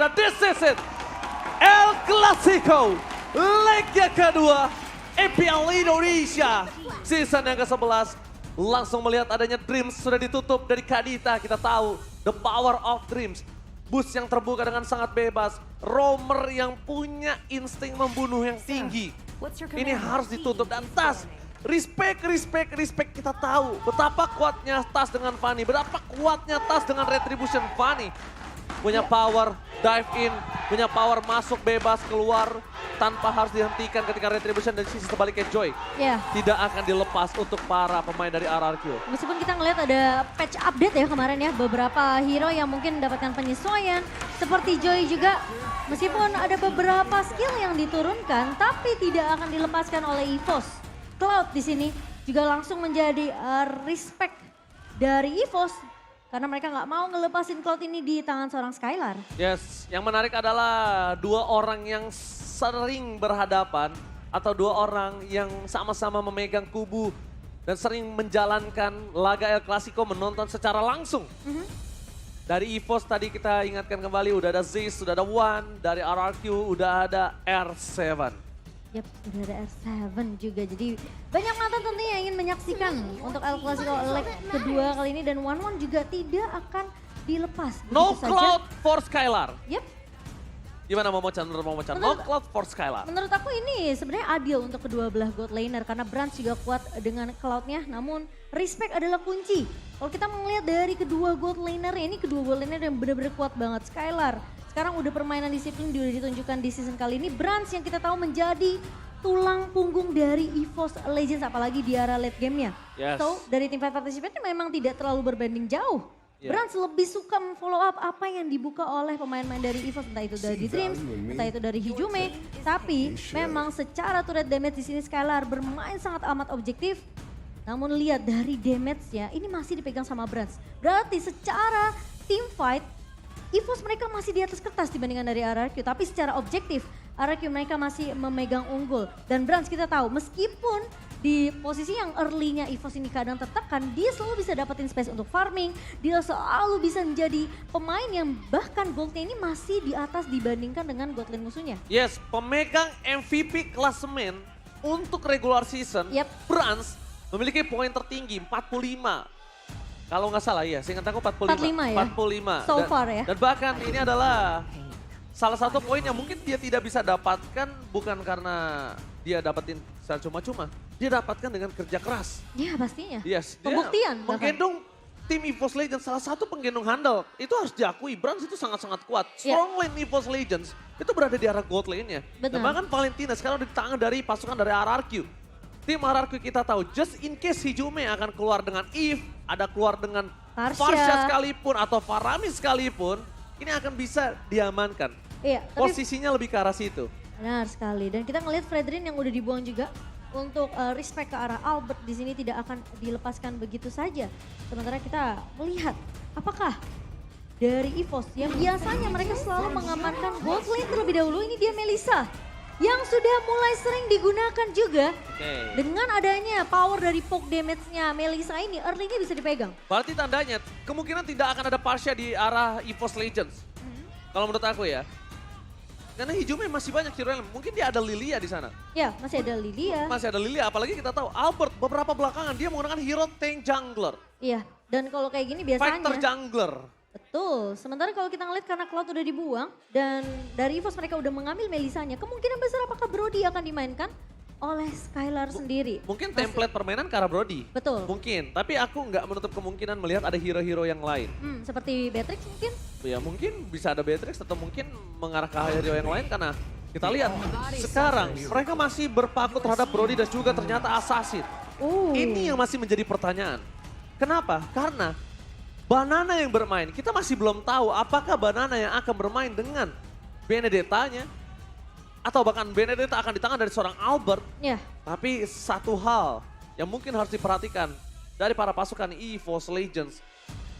dan this is it. El Clasico, leg yang kedua, EPL Indonesia. Season yang ke-11, langsung melihat adanya Dreams sudah ditutup dari Kadita. Kita tahu, the power of Dreams. Bus yang terbuka dengan sangat bebas. Roamer yang punya insting membunuh yang tinggi. Ini harus ditutup dan Tas. Respect. Kita tahu betapa kuatnya Tas dengan Fanny. Betapa kuatnya Tas dengan Retribution Fanny. Punya power dive in, punya power masuk bebas keluar tanpa harus dihentikan ketika Retribution dari sisi sebaliknya Joy. Tidak akan dilepas untuk para pemain dari RRQ. Meskipun kita ngelihat ada patch update ya kemarin ya, beberapa hero yang mungkin mendapatkan penyesuaian. Seperti Joy juga, meskipun ada beberapa skill yang diturunkan, tapi tidak akan dilepaskan oleh EVOS. Cloud di sini juga langsung menjadi respect dari EVOS. Karena mereka nggak mau ngelepasin Cloud ini di tangan seorang Skylar. Yes, yang menarik adalah dua orang yang sering berhadapan atau dua orang yang sama-sama memegang kubu dan sering menjalankan laga El Clasico menonton secara langsung. Dari EVOS tadi kita ingatkan kembali udah ada Ziz, sudah ada One, dari RRQ udah ada R7. Yap, udah ada R7 juga. Jadi banyak mata tentunya yang ingin menyaksikan untuk El Clasico leg kedua kali ini. Dan One juga tidak akan dilepas. No saja. Cloud for Skylar. Yap. Gimana mau Chan? No Cloud for Skylar. Menurut aku ini sebenarnya adil untuk kedua belah God laner. Karena Brands juga kuat dengan Cloud-nya. Namun respect adalah kunci. Kalau kita melihat dari kedua God laner, ini kedua God laner yang benar-benar kuat banget. Skylar. Sekarang udah permainan disiplin udah ditunjukkan di season kali ini. Brands yang kita tahu menjadi tulang punggung dari EVOS Legends apalagi di era late game-nya. Yes. So dari tim fight participant memang tidak terlalu berbanding jauh. Brands lebih suka follow up apa yang dibuka oleh pemain-pemain dari EVOS, entah itu dari Dreams, entah itu dari Hijume. Tapi memang secara turret damage di sini Skylar bermain sangat amat objektif. Namun lihat dari damage-nya ini masih dipegang sama Brands. Berarti secara team fight EVOS mereka masih di atas kertas dibandingkan dari RRQ. Tapi secara objektif RRQ mereka masih memegang unggul. Dan Brands kita tahu meskipun di posisi yang early-nya EVOS ini kadang tertekan, dia selalu bisa dapetin space untuk farming. Dia selalu bisa menjadi pemain yang bahkan goldnya ini masih di atas dibandingkan dengan god lane musuhnya. Yes, pemegang MVP klasemen untuk regular season, Brands memiliki poin tertinggi 45. Kalau nggak salah ya, seingat aku 45. 45 ya? 45. So far ya. Dan bahkan ini adalah salah satu poin yang mungkin dia tidak bisa dapatkan bukan karena dia dapetin secara cuma-cuma. Dia dapatkan dengan kerja keras. Ya pastinya. Yes. Pembuktian. Menggendong tim EVOS Legends, salah satu penggendong handal. Itu harus diakui, Brands itu sangat-sangat kuat. Strong lane EVOS Legends itu berada di arah gold lane-nya. Dan bahkan Valentina sekarang di tangan dari pasukan dari RRQ. Tim RRQ kita tahu, just in case Hijume akan keluar dengan Eve, ada keluar dengan Farsha sekalipun atau Farami sekalipun, ini akan bisa diamankan. Iya, posisinya lebih ke arah situ. Benar sekali. Dan kita ngelihat Fredrin yang udah dibuang juga untuk respect ke arah Albert di sini tidak akan dilepaskan begitu saja. Sementara kita melihat apakah dari EVOS yang biasanya mereka selalu mengamankan gold lane terlebih dahulu, ini dia Melissa yang sudah mulai sering digunakan juga. Dengan adanya power dari poke damage-nya Melissa ini, early-nya bisa dipegang. Berarti tandanya kemungkinan tidak akan ada Farsha di arah EVOS Legends. Kalau menurut aku ya. Karena Hijume masih banyak hero yang mungkin dia ada Lilia di sana. Ya, masih ada Lilia. Masih ada Lilia, apalagi kita tahu Albert beberapa belakangan dia menggunakan hero tank jungler. Iya, dan kalau kayak gini biasanya fighter jungler. Betul, sementara kalau kita ngeliat karena Cloud udah dibuang dan dari EVOS mereka udah mengambil Melissanya, kemungkinan besar apakah Brody akan dimainkan oleh Skylar sendiri. Mungkin template permainan ke arah Brody. Betul. Mungkin, tapi aku nggak menutup kemungkinan melihat ada hero-hero yang lain. Seperti Beatrix mungkin? Ya mungkin bisa ada Beatrix atau mungkin mengarah ke hero yang lain karena kita lihat sekarang mereka masih berpaku terhadap Brody dan juga ternyata Assassin. Ini yang masih menjadi pertanyaan. Kenapa? Karena Banana yang bermain, kita masih belum tahu apakah Banana yang akan bermain dengan Benedetta-nya. Atau bahkan Benedetta akan di tangan dari seorang Albert. Tapi satu hal yang mungkin harus diperhatikan dari para pasukan EVOS Legends.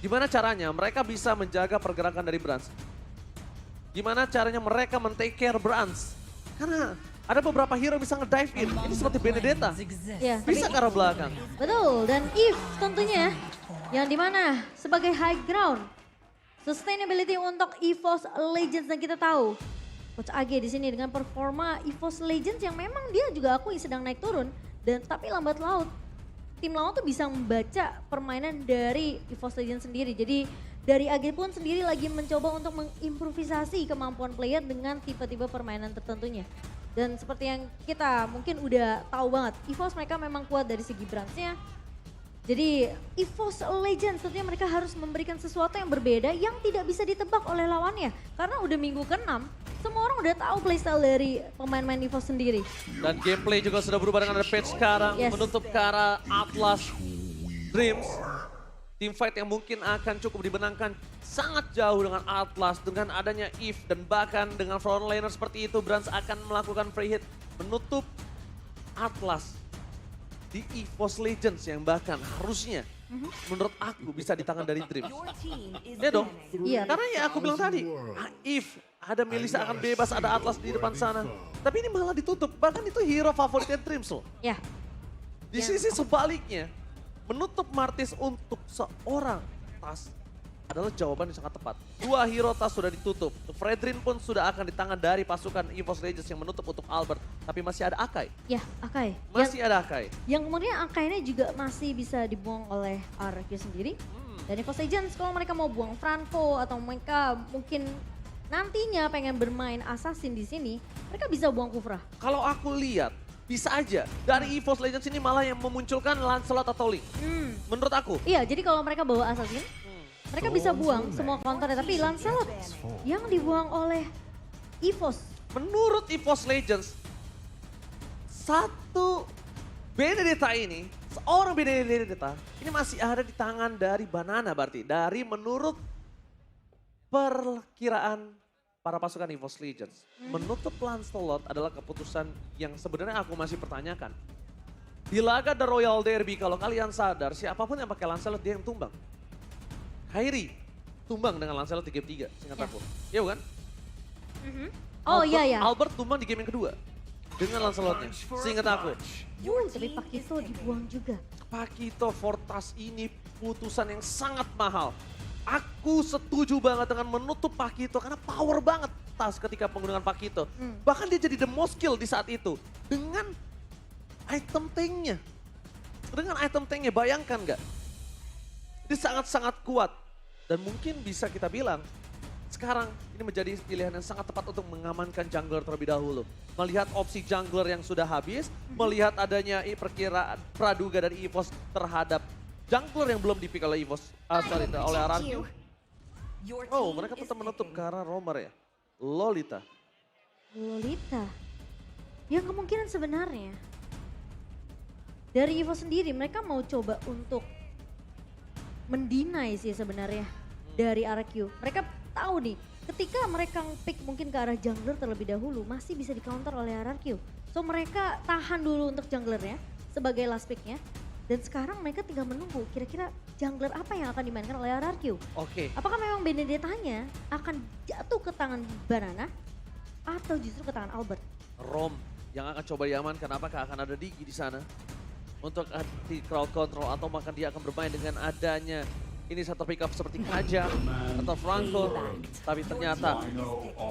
Gimana caranya mereka bisa menjaga pergerakan dari Brands. Gimana caranya mereka men-take care Brands. Karena ada beberapa hero bisa nge-dive in. Ini seperti Benedetta. Bisa ke arah belakang. Betul, dan Eve tentunya yang dimana sebagai high ground Sustainability untuk EVOS Legends dan kita tahu Coach AG di sini dengan performa EVOS Legends yang memang dia juga akui sedang naik turun dan tapi lambat laut tim lawan tuh bisa membaca permainan dari EVOS Legends sendiri. Jadi dari AG pun sendiri lagi mencoba untuk mengimprovisasi kemampuan player dengan tipe-tipe permainan tertentunya. Dan seperti yang kita mungkin udah tahu banget, EVOS mereka memang kuat dari segi branch-nya. Jadi EVOS Legends tentunya mereka harus memberikan sesuatu yang berbeda yang tidak bisa ditebak oleh lawannya. Karena udah minggu ke-6, semua orang udah tahu playstyle dari pemain-pemain EVOS sendiri. Dan gameplay juga sudah berubah dengan ada patch sekarang, menutup ke arah Atlas Dreams. Teamfight yang mungkin akan cukup dibenangkan sangat jauh dengan Atlas, dengan adanya Eve dan bahkan dengan frontliner seperti itu, Brans akan melakukan free hit menutup Atlas di EVOS Legends yang bahkan harusnya menurut aku bisa di tangan dari Dreams. Ya dong, karena ya aku bilang tadi, Eve, ada Melissa akan bebas, ada Atlas di depan sana. Tapi ini malah ditutup, bahkan itu hero favoritnya Dreams loh. Ya. Di sisi sebaliknya, menutup Martis untuk seorang Tas adalah jawaban yang sangat tepat. Dua hero Tas sudah ditutup. Fredrin pun sudah akan di tangan dari pasukan EVOS Legends yang menutup untuk Albert. Tapi masih ada Akai. Ya, Akai. Masih ada Akai. Yang kemudian Akainya juga masih bisa dibuang oleh RQ sendiri. Dan EVOS Legends kalau mereka mau buang Franco atau mereka mungkin nantinya pengen bermain Assassin di sini, mereka bisa buang Kufra. Kalau aku lihat, bisa aja dari EVOS Legends ini malah yang memunculkan Lancelot atau Link. Menurut aku. Iya, jadi kalau mereka bawa Assassin, mereka bisa buang semua counternya. Tapi Lancelot yang dibuang oleh EVOS. Menurut EVOS Legends, satu Benedetta ini, seorang Benedetta, ini masih ada di tangan dari Banana berarti. Dari menurut perkiraan para pasukan EVOS Legends. Menutup Lancelot adalah keputusan yang sebenarnya aku masih pertanyakan. Di laga The Royal Derby, kalau kalian sadar, siapapun yang pakai Lancelot dia yang tumbang. Kairi tumbang dengan Lancelot di game 3, seingat aku. Iya bukan? Oh iya ya. Albert tumbang di game yang kedua. Dengan Lancelotnya, seingat aku. Tapi Pakito dibuang juga. Pakito Fortas ini putusan yang sangat mahal. Aku setuju banget dengan menutup Pakito karena power banget Tas ketika penggunaan Pakito. Bahkan dia jadi the most kill di saat itu. Dengan item tanknya. Dengan item tanknya, bayangkan nggak? Dia sangat-sangat kuat. Dan mungkin bisa kita bilang, sekarang ini menjadi pilihan yang sangat tepat untuk mengamankan jungler terlebih dahulu. Melihat opsi jungler yang sudah habis, melihat adanya perkiraan praduga dari EVOS terhadap jungler yang belum dipick oleh EVOS, oleh RRQ. Oh, mereka tetap menutup ke arah Romer ya. Lolita. Yang kemungkinan sebenarnya dari EVOS sendiri mereka mau coba untuk mendinai sih sebenarnya dari RRQ. Mereka tahu nih, ketika mereka pick mungkin ke arah jungler terlebih dahulu, masih bisa di counter oleh RRQ. So mereka tahan dulu untuk junglernya sebagai last picknya. Dan sekarang mereka tinggal menunggu kira-kira jungler apa yang akan dimainkan oleh RRQ. Oke. Apakah memang Benedettanya akan jatuh ke tangan Banana atau justru ke tangan Albert? Rom yang akan coba diamankan, apakah akan ada Digi di sana? Untuk di crowd control atau bahkan dia akan bermain dengan adanya ini satu pick up seperti Kaja atau Franco. Tapi ternyata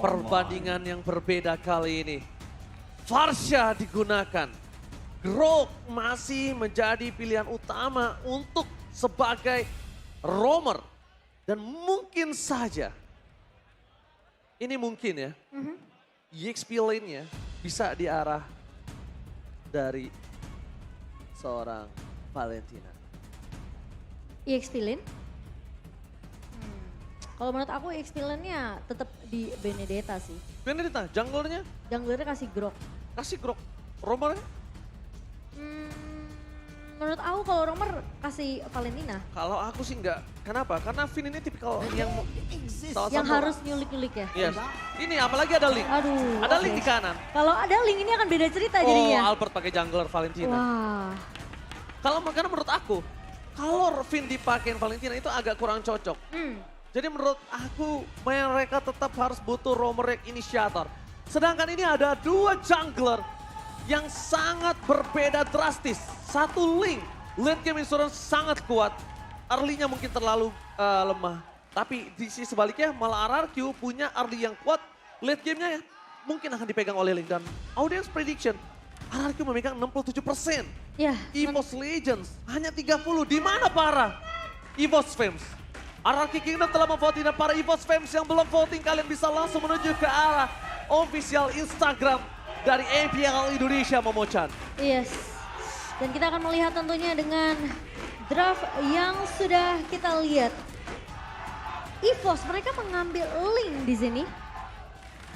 perbandingan yang berbeda kali ini. Farsha digunakan. Grok masih menjadi pilihan utama untuk sebagai roamer. Dan mungkin saja, ini mungkin ya, EXP lane-nya bisa diarah dari seorang Valentina. EXP lane? Kalau menurut aku EXP lane-nya tetap di Benedetta sih. Benedetta, junglernya? Junglernya kasih Grok. Kasih Grok. Romernya? Menurut aku kalau Romer kasih Valentina. Kalau aku sih enggak. Kenapa? Karena Finn ini tipikal yang yang harus nyulik-nyulik ya? Yes. Ini apalagi ada Link. Aduh. Ada Link di kanan. Kalau ada Link ini akan beda cerita jadinya. Oh, Albert pakai jungler Valentina. Wah. Karena menurut aku, kalau Finn dipakein Valentina itu agak kurang cocok. Jadi menurut aku mereka tetap harus butuh roamer yang inisiator. Sedangkan ini ada dua jungler yang sangat berbeda drastis. Satu Link, late game insurance sangat kuat. Early-nya mungkin terlalu lemah. Tapi di sisi sebaliknya malah RRQ punya early yang kuat. Late gamenya ya mungkin akan dipegang oleh Link. Dan audience prediction, RRQ memegang 67%. Ya. EVOS Legends hanya 30. Di mana para EVOS fans? RRQ Kingdom telah memvoting dan para EVOS fans yang belum voting kalian bisa langsung menuju ke arah official Instagram dari APL Indonesia, Momo-chan. Yes. Dan kita akan melihat tentunya dengan draft yang sudah kita lihat. EVOS mereka mengambil Link di sini.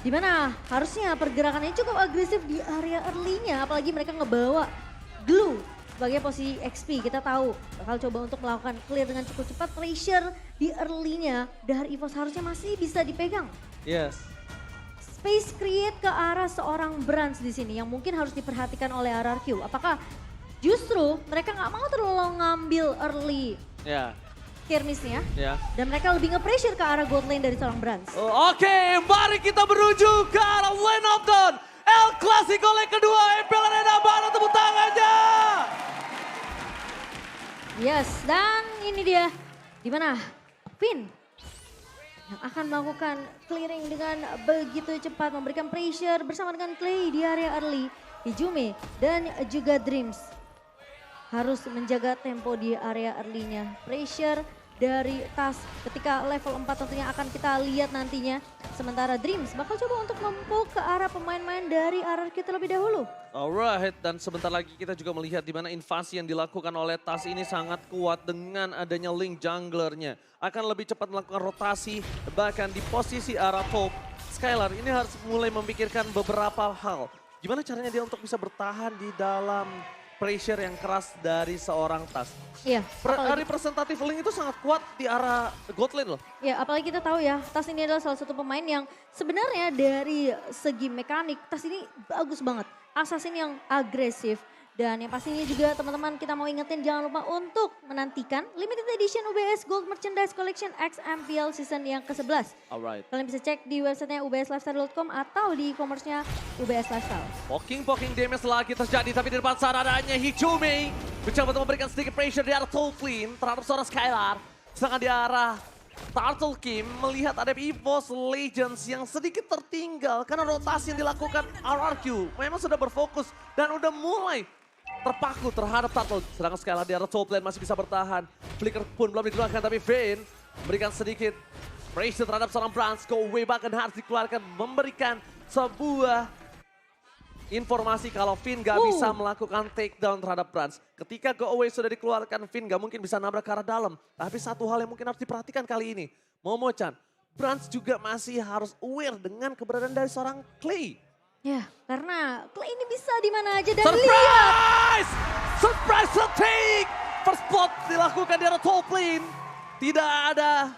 Dimana harusnya pergerakannya cukup agresif di area early-nya. Apalagi mereka ngebawa Glue sebagai posisi XP. Kita tahu bakal coba untuk melakukan clear dengan cukup cepat. Pressure di early-nya dari EVOS harusnya masih bisa dipegang. Yes. Space create ke arah seorang Brans di sini yang mungkin harus diperhatikan oleh RRQ. Apakah justru mereka nggak mau terlalu ngambil early skirmish-nya dan mereka lebih nge-pressure ke arah gold lane dari seorang Brans. Oke, mari kita menuju ke arah lane of dawn. El Clasico leg kedua, APL Arena, mana tepuk tangannya? Yes, dan ini dia dimana Finn yang akan melakukan clearing dengan begitu cepat, memberikan pressure bersama dengan Clay di area early. Hijume dan juga Dreams harus menjaga tempo di area early-nya. Pressure dari Tas ketika level 4 tentunya akan kita lihat nantinya. Sementara Dreams bakal coba untuk mempuk ke arah pemain-pemain dari RRQ terlebih dahulu. Alright, dan sebentar lagi kita juga melihat di mana invasi yang dilakukan oleh Tas ini sangat kuat dengan adanya Link junglernya. Akan lebih cepat melakukan rotasi, bahkan di posisi arah top. Skylar ini harus mulai memikirkan beberapa hal. Gimana caranya dia untuk bisa bertahan di dalam pressure yang keras dari seorang Tas. Iya. Representatif Link itu sangat kuat di arah God lane loh. Ya, apalagi kita tahu ya, Tas ini adalah salah satu pemain yang sebenarnya dari segi mekanik, Tas ini bagus banget. Assassin yang agresif. Dan yang pastinya juga teman-teman kita mau ingetin jangan lupa untuk menantikan Limited Edition UBS Gold Merchandise Collection XMPL Season yang ke-11. Alright. Kalian bisa cek di websitenya ubslifestyle.com atau di e-commerce-nya UBS Lifestyle. Poking damage lagi terjadi tapi di depan sana adanya Hijume. Mencoba untuk memberikan sedikit pressure di arah top lane terhadap seorang Skylar. Sedangkan di arah Turtle King melihat ada EVOS Legends yang sedikit tertinggal karena rotasi yang dilakukan RRQ. Memang sudah berfokus dan udah mulai terpaku terhadap Turtle. Sedangkan Skylar di arah top lane masih bisa bertahan. Flicker pun belum dikeluarkan tapi Vayne memberikan sedikit pressure terhadap seorang Brans. Go away bahkan harus dikeluarkan memberikan sebuah informasi kalau Finn gak bisa melakukan takedown terhadap Brans. Ketika go away sudah dikeluarkan, Finn gak mungkin bisa nabrak ke arah dalam. Tapi satu hal yang mungkin harus diperhatikan kali ini. Momo-chan, Brans juga masih harus aware dengan keberadaan dari seorang Clay. Ya, karena Clay ini bisa di mana aja dan Surprise! Surprise take! First blood dilakukan di arah top lane. Tidak ada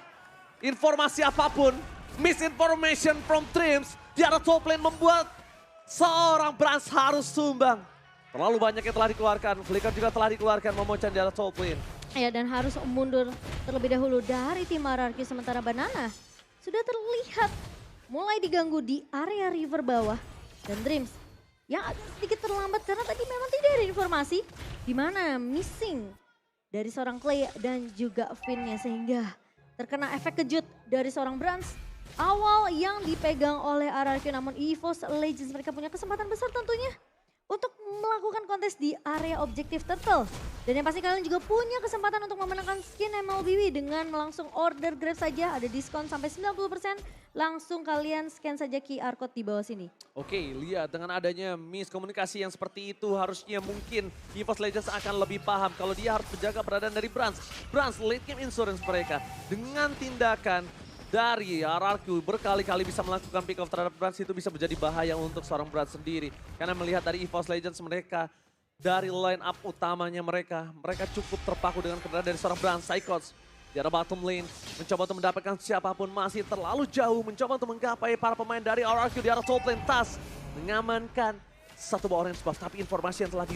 informasi apapun. Misinformation from Dreams di arah top lane membuat seorang Brans harus sumbang. Terlalu banyak yang telah dikeluarkan. Flicker juga telah dikeluarkan, Momo-chan di arah top lane. Ya, dan harus mundur terlebih dahulu dari tim RRQ. Sementara Banana sudah terlihat mulai diganggu di area river bawah. Dan Dreams yang agak sedikit terlambat karena tadi memang tidak ada informasi di mana missing dari seorang Clay dan juga Finn-nya. Sehingga terkena efek kejut dari seorang Brans. Awal yang dipegang oleh RRQ, namun EVOS Legends mereka punya kesempatan besar tentunya untuk melakukan kontes di area objektif Turtle. Dan yang pasti kalian juga punya kesempatan untuk memenangkan skin MLBB dengan langsung order Grab saja. Ada diskon sampai 90%. Langsung kalian scan saja QR code di bawah sini. Oke, lihat dengan adanya miskomunikasi yang seperti itu harusnya mungkin EVOS Legends akan lebih paham kalau dia harus menjaga keberadaan dari Brans. Brans late game insurance mereka dengan tindakan dari RRQ berkali-kali bisa melakukan pick off terhadap Brans itu bisa menjadi bahaya untuk seorang Brans sendiri. Karena melihat dari EVOS Legends mereka, dari line up utamanya mereka cukup terpaku dengan keberadaan dari seorang Brans. Psychots di arah bottom lane, mencoba untuk mendapatkan siapapun masih terlalu jauh, mencoba untuk menggapai para pemain dari RRQ di arah top lane. Tas mengamankan satu buah orange buff, tapi informasi yang telah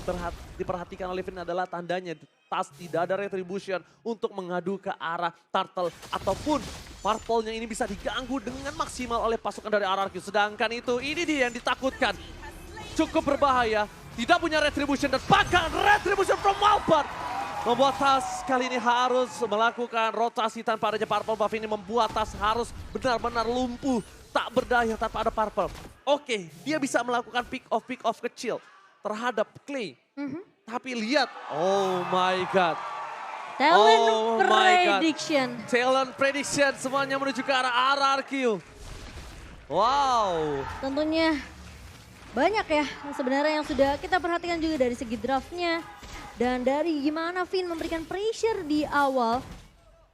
diperhatikan oleh Finn adalah tandanya Tas tidak ada retribution untuk mengadu ke arah Turtle ataupun Purple-nya ini bisa diganggu dengan maksimal oleh pasukan dari RRQ. Sedangkan ini dia yang ditakutkan. Cukup berbahaya, tidak punya retribution dan bahkan retribution from Walpert membuat Tas kali ini harus melakukan rotasi tanpa adanya Purple Buff ini membuat Tas harus benar-benar lumpuh. Tak berdaya tanpa ada Purple. Oke, dia bisa melakukan pick off kecil terhadap Clay. Tapi lihat, oh my god. Talent prediction. Talent prediction semuanya menuju ke arah RRQ. Wow. Tentunya banyak ya sebenarnya yang sudah kita perhatikan juga dari segi draftnya. Dan dari gimana Finn memberikan pressure di awal.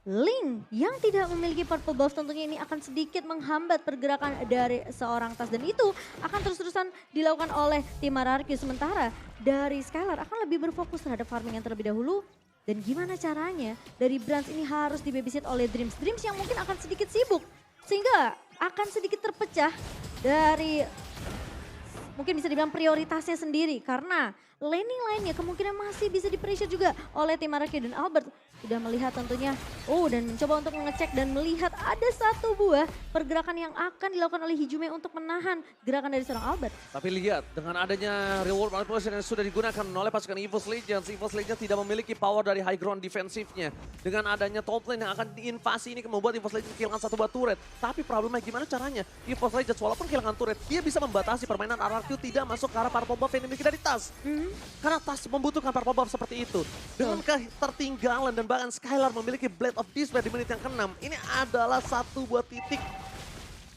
Link yang tidak memiliki purple buff tentunya ini akan sedikit menghambat pergerakan dari seorang Tas. Dan itu akan terus-terusan dilakukan oleh tim RRQ. Sementara dari Skylar akan lebih berfokus terhadap farming yang terlebih dahulu. Dan gimana caranya dari Brands ini harus dibabysit oleh Dreams. Dreams yang mungkin akan sedikit sibuk. Sehingga akan sedikit terpecah dari mungkin bisa dibilang prioritasnya sendiri. Karena laning lainnya kemungkinan masih bisa di-pressure juga oleh tim RRQ. Dan Albert sudah melihat tentunya, dan mencoba untuk mengecek dan melihat ada satu buah pergerakan yang akan dilakukan oleh Hijume untuk menahan gerakan dari seorang Albert. Tapi lihat, dengan adanya reward manipulation yang sudah digunakan oleh pasukan EVOS Legends tidak memiliki power dari high ground defensifnya. Dengan adanya top lane yang akan diinvasi ini membuat EVOS Legends kehilangan satu buah turret. Tapi problemnya gimana caranya? EVOS Legends walaupun kehilangan turret, dia bisa membatasi permainan RRQ tidak masuk ke arah purple buff yang dimiliki dari Tas. Karena Tas membutuhkan purple buff seperti itu. Dengan ketertinggalan dan bahkan Skylar memiliki Blade of Despair di menit yang ke-6. Ini adalah satu buah titik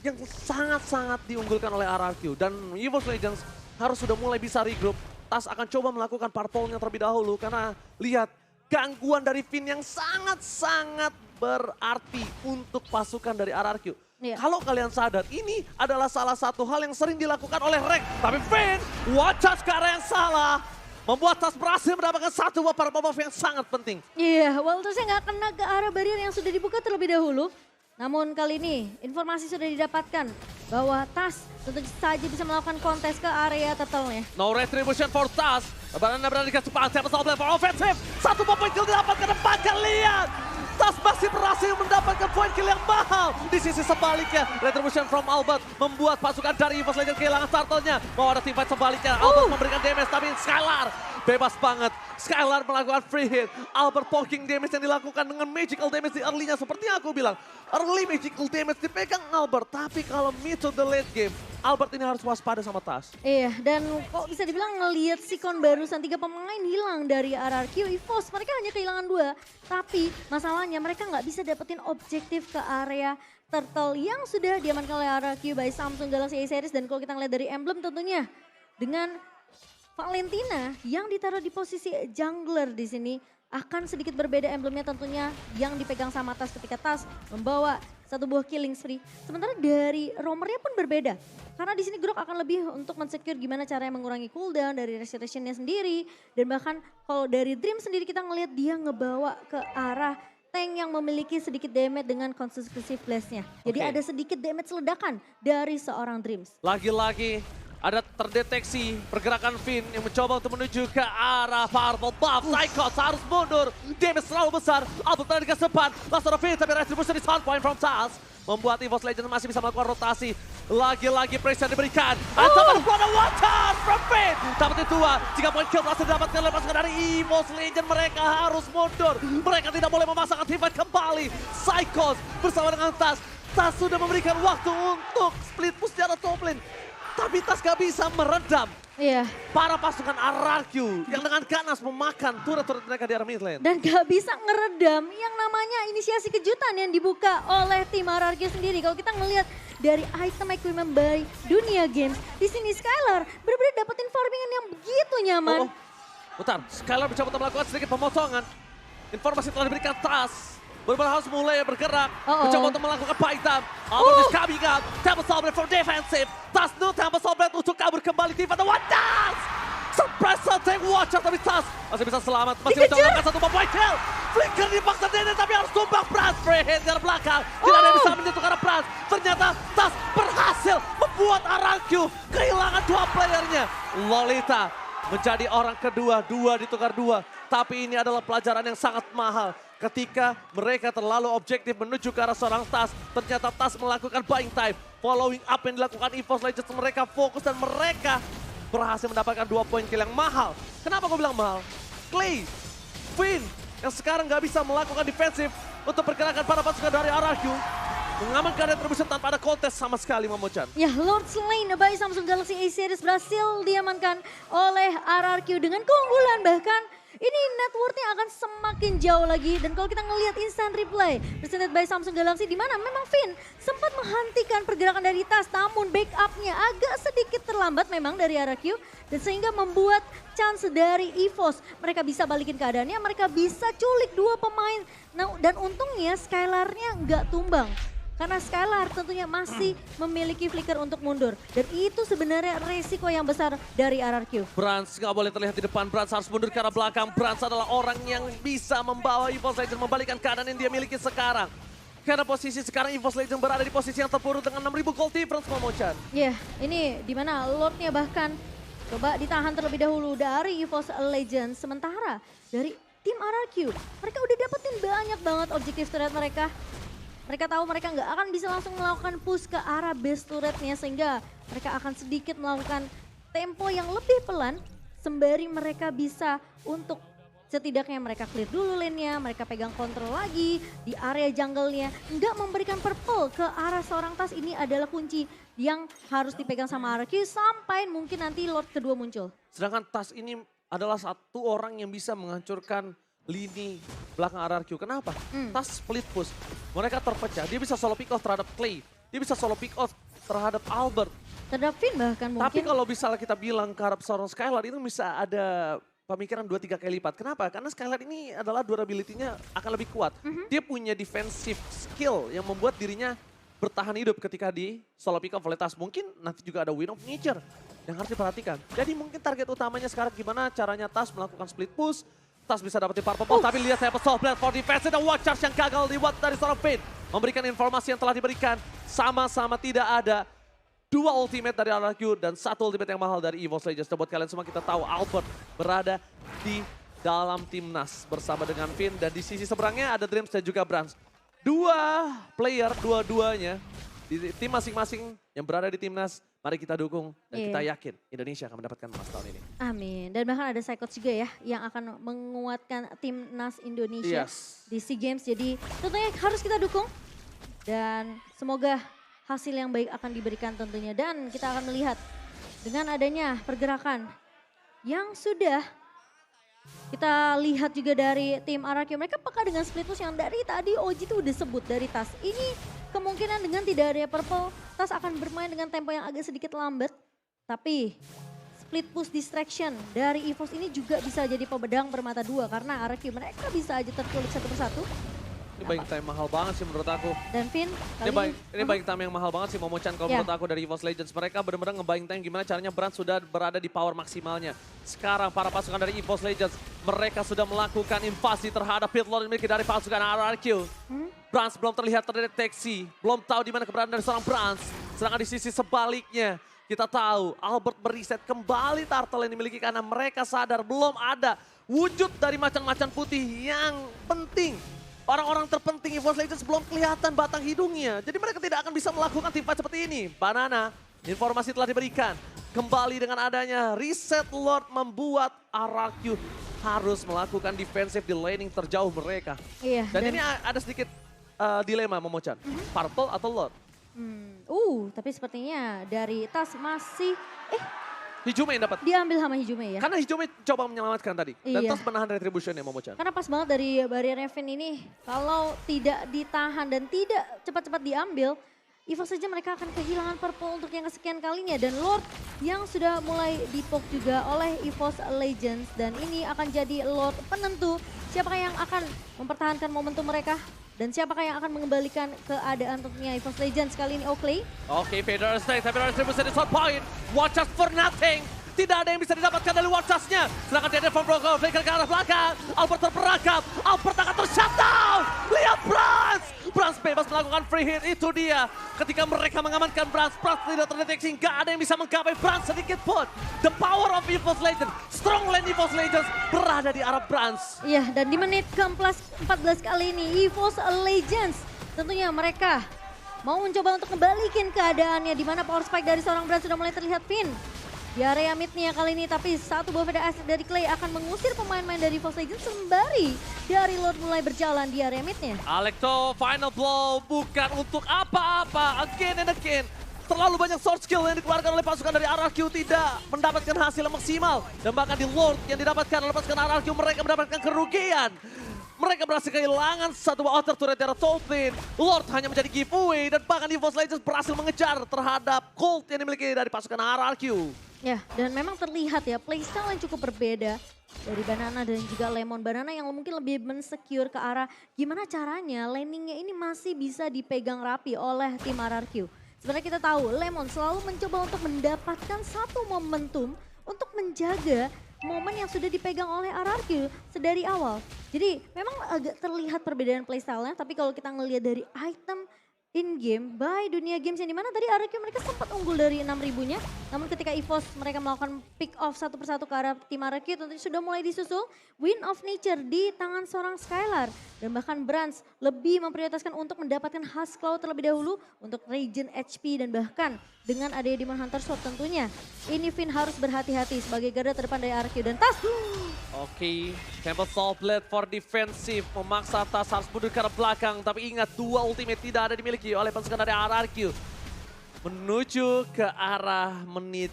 yang sangat-sangat diunggulkan oleh RRQ. Dan EVOS Legends harus sudah mulai bisa regroup. Tas akan coba melakukan purple-nya terlebih dahulu. Karena lihat gangguan dari Finn yang sangat-sangat berarti untuk pasukan dari RRQ. Kalau kalian sadar, ini adalah salah satu hal yang sering dilakukan oleh Rek. Tapi Finn, wajah ke arah yang salah. Membuat Tas berhasil mendapatkan satu buah purple buff yang sangat penting. Iya, Waltersnya nggak kena ke arah barrier yang sudah dibuka terlebih dahulu. Namun kali ini informasi sudah didapatkan bahwa Tas tentu saja bisa melakukan kontes ke area turtle-nya. No retribution for Tas. Anda berada di kesempatan siapa saja for offensive. Satu buah point kill didapatkan depan, lihat. Tas masih berhasil mendapatkan point kill yang mahal. Di sisi sebaliknya, retribution from Albert membuat pasukan dari EVOS Legends kehilangan turtle-nya. Mau ada teamfight sebaliknya, Albert memberikan damage tapi Skylar bebas banget. Skylar melakukan free hit. Albert poking damage yang dilakukan dengan magical damage di early-nya. Seperti yang aku bilang, early magical damage dipegang Albert. Tapi kalau mid to the late game, Albert ini harus waspada sama Tas. Iya, dan kok bisa dibilang ngelihat Sikon barusan 3 pemain hilang dari RRQ EVOS. Mereka hanya kehilangan 2. Tapi masalahnya mereka nggak bisa dapetin objektif ke area turtle yang sudah diamankan oleh RRQ by Samsung Galaxy A Series. Dan kalau kita ngeliat dari emblem tentunya dengan Valentina yang ditaruh di posisi jungler di sini akan sedikit berbeda emblemnya tentunya yang dipegang sama Tas ketika Tas membawa satu buah killing spree. Sementara dari roamernya pun berbeda. Karena di sini Grok akan lebih untuk men-secure gimana caranya mengurangi cooldown dari restoration-nya sendiri. Dan bahkan kalau dari Dream sendiri kita ngelihat dia ngebawa ke arah tank yang memiliki sedikit damage dengan consecutive blast-nya. Jadi ada sedikit damage ledakan dari seorang Dreams. Lagi-lagi ada terdeteksi pergerakan Finn yang mencoba untuk menuju ke arah purple buff. Psychos harus mundur. Damage terlalu besar. Albert berada di kesepan. Langsung ada Finn tapi retribution is on point from Tas. Membuat EVOS Legends masih bisa melakukan rotasi. Lagi-lagi pressure diberikan. Ancaman kepada water from Finn. Dapat itu jika poin kill berhasil didapatkan oleh pasukan dari EVOS Legends, mereka harus mundur. Mereka tidak boleh memasangkan teamfight kembali. Psychos bersama dengan Tas. Tas sudah memberikan waktu untuk split push secara top lane. Tapi Tas gak bisa meredam para pasukan RRQ yang dengan ganas memakan turret-turret mereka di arah mid lane. Dan gak bisa ngeredam yang namanya inisiasi kejutan yang dibuka oleh tim RRQ sendiri. Kalau kita ngelihat dari item equipment by Dunia Games, di sini Skylar benar-benar dapetin farmingan yang begitu nyaman. Bentar, Skylar mencoba untuk melakukan sedikit pemotongan. Informasi telah diberikan Tas. Benar-benar harus mulai bergerak. Mencoba untuk melakukan paitam. Albert is coming up. Temple Soulblade from defensive. Tas no Temple Soulblade untuk kabur kembali. Tim pada Watas. Surprise attack Watcher tapi Tas masih bisa selamat. Masih bisa melakukan satu point kill. Flicker dipaksa Dede tapi harus tumbang Prans. Free hit dari belakang. Tidak ada yang bisa menyentuh karena Prans. Ternyata Tas berhasil membuat RRQ kehilangan 2 playernya. Lolita menjadi orang kedua. 2 ditukar 2. Tapi ini adalah pelajaran yang sangat mahal. Ketika mereka terlalu objektif menuju ke arah seorang Tas, ternyata Tas melakukan buying time. Following up yang dilakukan EVOS Legends, mereka fokus dan mereka berhasil mendapatkan 2 poin kill yang mahal. Kenapa gue bilang mahal? Clay, Finn, yang sekarang nggak bisa melakukan defensif untuk pergerakan para pasukan dari RRQ. Mengamankan retribution tanpa ada kontes sama sekali, Momochan. Ya, Lord Slain by Samsung Galaxy A-Series berhasil diamankan oleh RRQ dengan keunggulan. Bahkan ini net worth-nya akan semakin jauh lagi. Dan kalau kita ngelihat instant replay presented by Samsung Galaxy, di mana memang Finn sempat menghentikan pergerakan dari Tas, namun backup-nya agak sedikit terlambat memang dari RRQ. Dan sehingga membuat chance dari EVOS. Mereka bisa balikin keadaannya, mereka bisa culik dua pemain. Nah, dan untungnya Skylar-nya nggak tumbang. Karena Skylar tentunya masih memiliki flicker untuk mundur. Dan itu sebenarnya resiko yang besar dari RRQ. Brans nggak boleh terlihat di depan, Brans harus mundur ke arah belakang. Brans adalah orang yang bisa membawa EVOS Legends membalikkan keadaan yang dia miliki sekarang. Karena posisi sekarang EVOS Legends berada di posisi yang terpuruk dengan 6.000 gold difference, Momochan. Ya, ini dimana Lordnya bahkan coba ditahan terlebih dahulu dari EVOS Legends. Sementara dari tim RRQ, mereka udah dapetin banyak banget objektif turret mereka. Mereka tahu mereka nggak akan bisa langsung melakukan push ke arah base turretnya, sehingga mereka akan sedikit melakukan tempo yang lebih pelan sembari mereka bisa untuk setidaknya mereka clear dulu lane-nya, mereka pegang kontrol lagi di area jungle-nya. Nggak memberikan purple ke arah seorang Tas, ini adalah kunci yang harus dipegang sama RRQ sampai mungkin nanti Lord kedua muncul. Sedangkan Tas ini adalah satu orang yang bisa menghancurkan lini belakang RRQ. Kenapa? Tas split push. Mereka terpecah. Dia bisa solo pick off terhadap Clay. Dia bisa solo pick off terhadap Albert. Terhadap Finn bahkan mungkin. Tapi kalau misalnya kita bilang ke arah seorang Skylar itu bisa ada pemikiran 2-3 kali lipat. Kenapa? Karena Skylar ini adalah durability-nya akan lebih kuat. Dia punya defensive skill yang membuat dirinya bertahan hidup ketika di solo pick off oleh Tas. Mungkin nanti juga ada Wind of Nature yang harus diperhatikan. Jadi mungkin target utamanya sekarang gimana caranya Tas melakukan split push. Tas bisa dapetin purple ball, tapi lihat saya pesawat blast for defense dan watch charge yang gagal dibuat dari seorang Finn. Memberikan informasi yang telah diberikan, sama-sama tidak ada. Dua ultimate dari RRQ dan satu ultimate yang mahal dari EVOS Legends. Dan buat kalian semua kita tahu Albert berada di dalam timnas bersama dengan Finn. Dan di sisi seberangnya ada Dreams dan juga Brans. Dua player, dua-duanya di tim masing-masing yang berada di timnas. Mari kita dukung dan kita yakin Indonesia akan mendapatkan emas tahun ini. Amin. Dan bahkan ada Psychots juga ya yang akan menguatkan timnas Indonesia di SEA Games. Jadi tentunya harus kita dukung dan semoga hasil yang baik akan diberikan tentunya. Dan kita akan melihat dengan adanya pergerakan yang sudah kita lihat juga dari tim RRQ. Mereka peka dengan split push yang dari tadi Oji itu udah sebut dari Tas. Ini kemungkinan dengan tidak adanya purple, Tas akan bermain dengan tempo yang agak sedikit lambat. Tapi split push distraction dari EVOS ini juga bisa jadi pemedang bermata dua. Karena RRQ mereka bisa aja terculik satu persatu. Ini buying time mahal banget sih menurut aku. Dan Finn ini buying time yang mahal banget sih Momochan kalau menurut aku dari EVOS Legends. Mereka benar-benar nge-buying time gimana caranya Brand sudah berada di power maksimalnya. Sekarang para pasukan dari EVOS Legends, mereka sudah melakukan invasi terhadap pit lord dimiliki dari pasukan RRQ. Brand belum terlihat terdeteksi, belum tahu di mana keberadaan dari seorang Brand. Sedangkan di sisi sebaliknya, kita tahu Albert mereset kembali turtle yang dimiliki karena mereka sadar belum ada wujud dari macan-macan putih yang penting. Orang-orang terpenting EVOS Legends belum kelihatan batang hidungnya. Jadi mereka tidak akan bisa melakukan teamfight seperti ini. Banana, informasi telah diberikan. Kembali dengan adanya reset Lord membuat RRQ harus melakukan defensif di laning terjauh mereka. Iya, dan ini ada sedikit dilema Momochan. Purple atau Lord? Tapi sepertinya dari Tas masih Hijume yang dapat. diambil sama Hijume ya. Karena Hijume coba menyelamatkan tadi. Dan Iya. Tas menahan retribution ya Momochan. Karena pas banget dari barrier Finn ini, kalau tidak ditahan dan tidak cepat-cepat diambil, EVOS saja mereka akan kehilangan purple untuk yang kesekian kalinya. Dan Lord yang sudah mulai dipoke juga oleh EVOS Legends. Dan ini akan jadi Lord penentu siapakah yang akan mempertahankan momentum mereka. Dan siapakah yang akan mengembalikan keadaan tentunya EVOS Legends kali ini Oakley. Oke, Vader Snake, tapi retribution di shot point. Watch us for nothing. Tidak ada yang bisa didapatkan dari watch us-nya. Sedangkan dia from Brogo, flicker ke arah belakang. Albert terperangkap, Albert akan ter-shutdown. Lihat Brans. Brans bebas melakukan free hit, itu dia. Ketika mereka mengamankan Brans, Brans tidak terdeteksi. Nggak ada yang bisa menggapai Brans sedikit pun. The power of EVOS Legends, strong lane EVOS Legends berada di arah Brans. Iya, dan di menit ke-14 kali ini EVOS Legends tentunya mereka mau mencoba untuk kembalikan keadaannya di mana power spike dari seorang Brand sudah mulai terlihat. Finn di area midnya kali ini. Tapi satu buah Veda Asset dari Clay akan mengusir pemain-pemain dari EVOS Legends sembari dari Lord mulai berjalan di area midnya. Alecto final blow bukan untuk apa-apa, again and again. Terlalu banyak sword skill yang dikeluarkan oleh pasukan dari RRQ tidak mendapatkan hasil yang maksimal. Dan bahkan di Lord yang didapatkan oleh pasukan RRQ mereka mendapatkan kerugian. Mereka berhasil kehilangan satu outer turret dari top lane. Lord hanya menjadi giveaway dan bahkan EVOS Legends berhasil mengejar terhadap gold yang dimiliki dari pasukan RRQ. Ya, dan memang terlihat ya playstyle yang cukup berbeda dari Banana dan juga Lemon. Banana yang mungkin lebih mensecure ke arah gimana caranya laningnya ini masih bisa dipegang rapi oleh tim RRQ. Sebenarnya kita tahu Lemon selalu mencoba untuk mendapatkan satu momentum untuk menjaga momen yang sudah dipegang oleh RRQ sedari awal. Jadi memang agak terlihat perbedaan playstyle-nya, tapi kalau kita ngelihat dari item in-game by Dunia Games yang dimana tadi RRQ mereka sempat unggul dari 6.000-nya. Namun ketika EVOS mereka melakukan pick off satu persatu ke arah tim RRQ tentunya sudah mulai disusul. Win of Nature di tangan seorang Skylar. Dan bahkan Brands lebih memprioritaskan untuk mendapatkan Husk Claw terlebih dahulu untuk regen HP dan bahkan dengan adanya Demon Hunter Sword tentunya. Ini Finn harus berhati-hati sebagai garda terdepan dari RRQ dan Tas. Oke, Temple Soul Blade for defensive memaksa Tas harus mundur ke arah belakang. Tapi ingat dua ultimate tidak ada dimiliki oleh pasukan dari RRQ. Menuju ke arah menit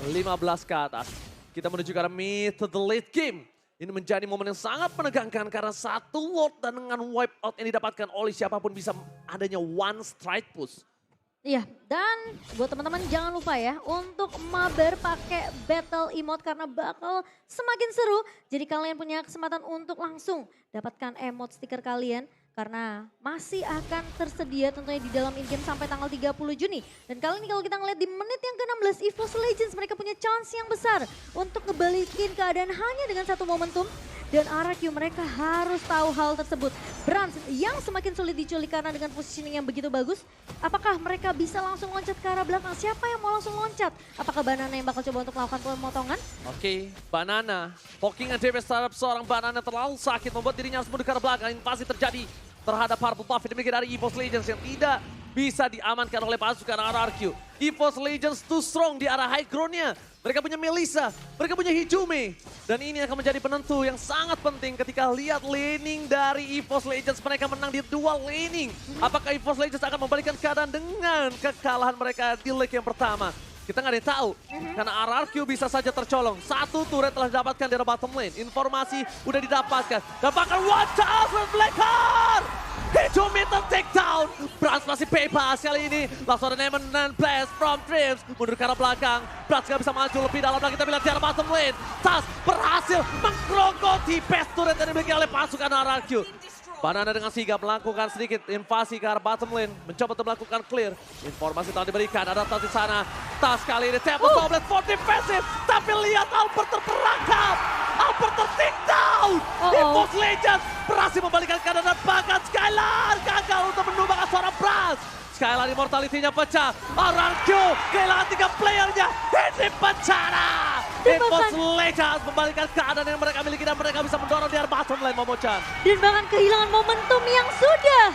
15 ke atas. Kita menuju ke arah mid to the late game. Ini menjadi momen yang sangat menegangkan karena satu Lord dan dengan wipe out yang didapatkan oleh siapapun bisa adanya one strike push. Iya, dan buat teman-teman jangan lupa ya untuk mabar pakai battle emote karena bakal semakin seru. Jadi kalian punya kesempatan untuk langsung dapatkan emote stiker kalian karena masih akan tersedia tentunya di dalam in-game sampai tanggal 30 Juni. Dan kali ini kalau kita ngeliat di menit yang ke-16 EVOS Legends mereka punya chance yang besar untuk ngebalikin keadaan hanya dengan satu momentum. Dan RRQ mereka harus tahu hal tersebut. Brands yang semakin sulit diculik karena dengan positioning yang begitu bagus. Apakah mereka bisa langsung loncat ke arah belakang? Siapa yang mau langsung loncat? Apakah Banana yang bakal coba untuk melakukan pemotongan? Oke, Banana. Poking and damage terhadap seorang Banana terlalu sakit membuat dirinya harus mundur ke arah belakang. Invasi terjadi terhadap Purple Buff yang dimiliki dari EVOS Legends yang tidak bisa diamankan oleh pasukan RRQ. EVOS Legends too strong di arah high ground-nya. Mereka punya Melissa, mereka punya Hijume. Dan ini akan menjadi penentu yang sangat penting ketika lihat laning dari EVOS Legends. Mereka menang di dual laning. Apakah EVOS Legends akan membalikan keadaan dengan kekalahan mereka di leg yang pertama? Kita nggak ada yang tahu, karena RRQ bisa saja tercolong. Satu turret telah didapatkan dari bottom lane. Informasi udah didapatkan. Dan bahkan watch out with Blackheart! Hijume take down. Brands masih bebas kali ini. Langsung ada Nemen dan Blast from Dreams. Mundur ke arah belakang. Brands nggak bisa maju lebih dalam lagi. Kita lihat di arah bottom lane. Tas berhasil menggerogoti best turret yang dimiliki oleh pasukan RRQ. Banana dengan sigap melakukan sedikit invasi ke arah bottom lane. Mencoba untuk melakukan clear. Informasi telah diberikan. Ada Tas di sana. Tas kali ini Temple Soul Blade for defensive. Tapi lihat Albert terperangkap. Albert ter-take down. EVOS Legends berhasil membalikan keadaan dan bahkan Skylar gagal untuk menumbangkan seorang Brands. Skylar immortality-nya pecah. RRQ kehilangan 3 playernya. Ini bencana. EVOS Legends membalikan keadaan yang mereka miliki dan mereka bisa mendorong di arah bottom lane, Momochan. Dan bahkan kehilangan momentum yang sudah